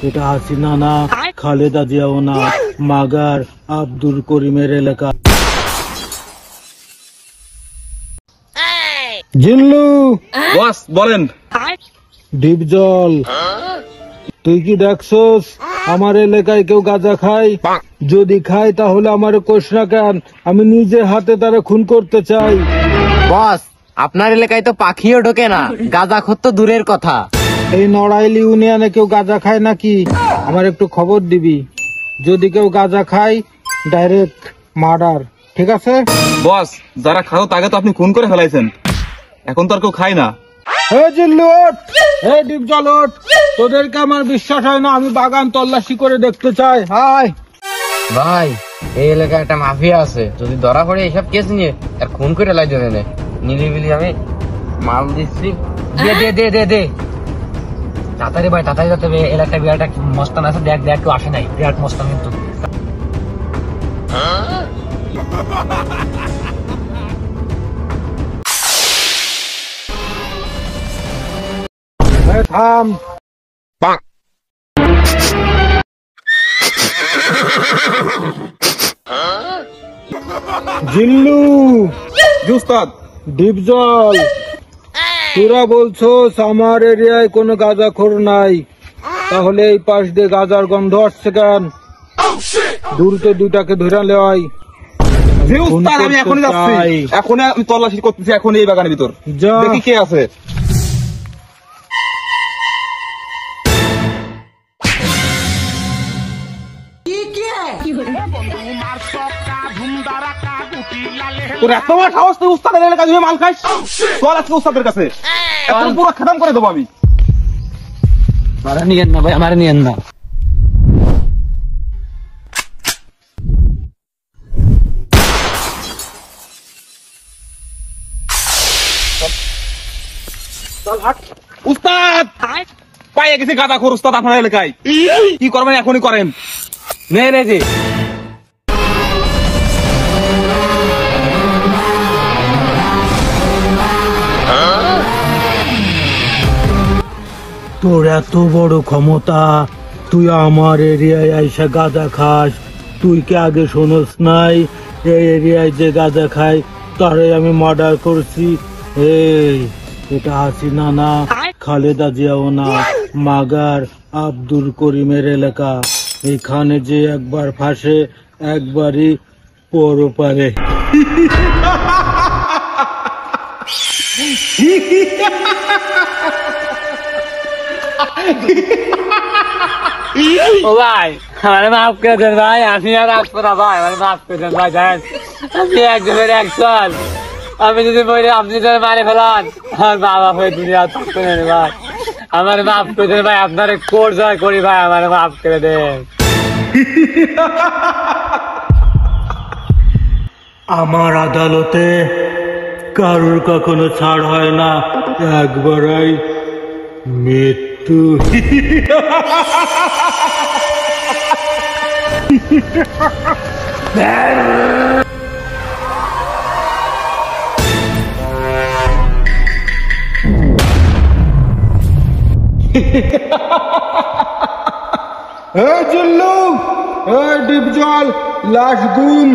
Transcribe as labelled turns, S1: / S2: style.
S1: এটা হাসিনা না, খালেদা জিয়াও না, মাগার আব্দুল করিমের এলাকা। জিল্লু
S2: বস বলেন।
S1: ডিপজল, তুই কি দেখছস আমার এলাকায় কেউ গাঁজা খায়? যদি খায় তাহলে আমার কোষ না কেন, আমি নিজে হাতে তারা খুন করতে চাই।
S3: বস, আপনার এলাকায় তো পাখিও ঢোকে না, গাঁজাখোর তো দূরের কথা।
S1: এই নড়াইলি ইউনিয়নে কেউ গাঁজা খায় নাকি? আমার একটু খবর দিবি। যদি কেউ গাঁজা খায় ডাইরেক্ট মার্ডার, ঠিক আছে?
S2: বস, যারা খাও তাকে তো আপনি খুন করে ফেলাইছেন, এখন তো আর কেউ খায় না।
S1: ডিপজল ওঠ, তোদেরকে আমার বিশ্বাস হয় না, আমি বাগান তল্লাশি করে দেখতে চাই। হাই
S3: ভাই, এই এলাকায় একটা মাফিয়া আছে, যদি ধরা পড়ে এইসব কেস নিয়ে আর খুন করে লাই দেবে নিলিবিলি আমি মাল দিচ্ছি। দে দে দে দে দে তাড়াতাড়ি ভাই, তাড়াতাড়ি যেতে হবে। এলাকায় বিরাট এক মস্তান আছে, দেখ দেখ কেউ আসে নাই, বিরাট মস্তান কিন্তু।
S1: থাম। জিল্লু,
S2: উস্তাদ।
S1: ডিপজল, তোরা বলছোস আমার এরিয়ায় কোনো গাঁজাখোর নাই, তাহলে এই পাশ দিয়ে গাঁজার গন্ধ আসছে কেন? দূরতে দুইটাকে ধরে লয়।
S2: জি উস্তাদ, আমি এখনই যাচ্ছি, এখনই আমি তল্লাশি করতেছি, এখন এই বাগানের ভিতর
S1: যা।
S2: দেখি কে আছে। তোর এত বড় সাহস, তুই উস্তাদের এলাকা দিয়ে মাল খাইস? চল আজকে উস্তাদের কাছে, এখন পুরো খতম করে দেবো আমি।
S3: আমার নিয়েন না ভাই, আমার নিয়েন না।
S2: উস্তাদ পাইয়ে গেছি গাঁজাখোর উস্তাদ আপনার এলাকায়, কি করবেন এখনই করেন।
S3: নে নে জি।
S1: তোর এত বড় ক্ষমতা, তুই আমার এরিয়ায় আইসা গাঁজা খাস? তুই কি আগে শোনস নাই এই এরিয়ায় যে গাঁজা খায় তারে আমি মার্ডার করছি? এই, এটা হাসিনা না, খালেদা জিয়াও না, মাগার আব্দুল করিমের এলাকা। এখানে যে একবার ফাঁসে একবারই পরপারে।
S3: ও ভাই, আমার মাফ করে দেন ভাই, আমি আর আসবো না ভাই, আমার মাফ করে দেন ভাই। জানেন আমি একজনের একজন, আমি যদি বলি আপনি যদি মারে ফেলান আমার বাবা হয়ে দুনিয়া থাকবে না ভাই। আমার মাফ করে দেন ভাই, আপনার কোর জয় করি ভাই, আমার মাফ করে দেন।
S1: আমার আদালতে কারোর কখনো ছাড় হয় না, একবারই মৃত্যু। জিল্লু, ডিপজল, লাশ গুম।